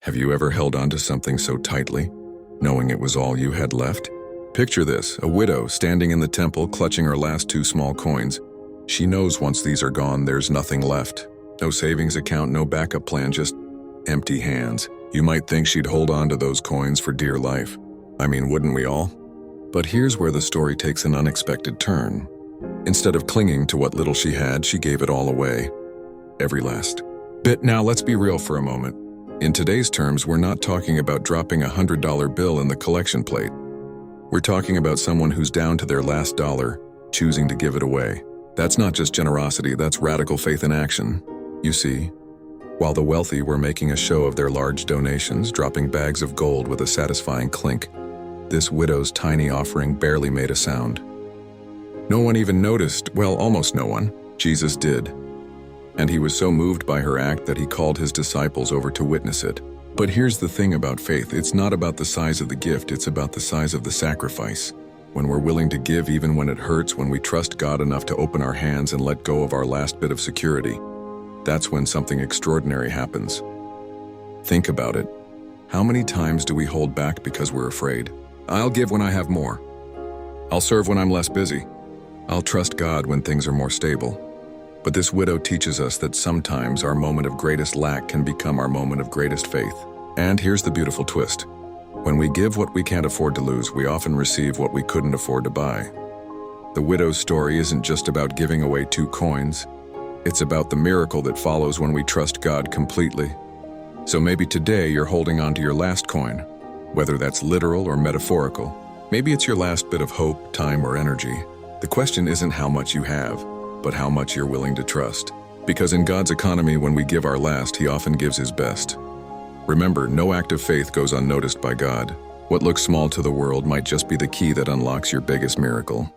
Have you ever held on to something so tightly, knowing it was all you had left? Picture this, a widow standing in the temple clutching her last two small coins. She knows once these are gone, there's nothing left. No savings account, no backup plan, just empty hands. You might think she'd hold on to those coins for dear life. I mean, wouldn't we all? But here's where the story takes an unexpected turn. Instead of clinging to what little she had, she gave it all away. Every last bit. Now, let's be real for a moment. In today's terms, we're not talking about dropping a $100 bill in the collection plate. We're talking about someone who's down to their last dollar, choosing to give it away. That's not just generosity, that's radical faith in action. You see, while the wealthy were making a show of their large donations, dropping bags of gold with a satisfying clink, this widow's tiny offering barely made a sound. No one even noticed, well, almost no one. Jesus did. And he was so moved by her act that he called his disciples over to witness it. But here's the thing about faith, it's not about the size of the gift, it's about the size of the sacrifice. When we're willing to give even when it hurts, when we trust God enough to open our hands and let go of our last bit of security, that's when something extraordinary happens. Think about it. How many times do we hold back because we're afraid? I'll give when I have more. I'll serve when I'm less busy. I'll trust God when things are more stable. But this widow teaches us that sometimes our moment of greatest lack can become our moment of greatest faith. And here's the beautiful twist. When we give what we can't afford to lose, we often receive what we couldn't afford to buy. The widow's story isn't just about giving away 2 coins. It's about the miracle that follows when we trust God completely. So maybe today you're holding on to your last coin, whether that's literal or metaphorical. Maybe it's your last bit of hope, time, or energy. The question isn't how much you have, but how much you're willing to trust. Because in God's economy, when we give our last, He often gives His best. Remember, no act of faith goes unnoticed by God. What looks small to the world might just be the key that unlocks your biggest miracle.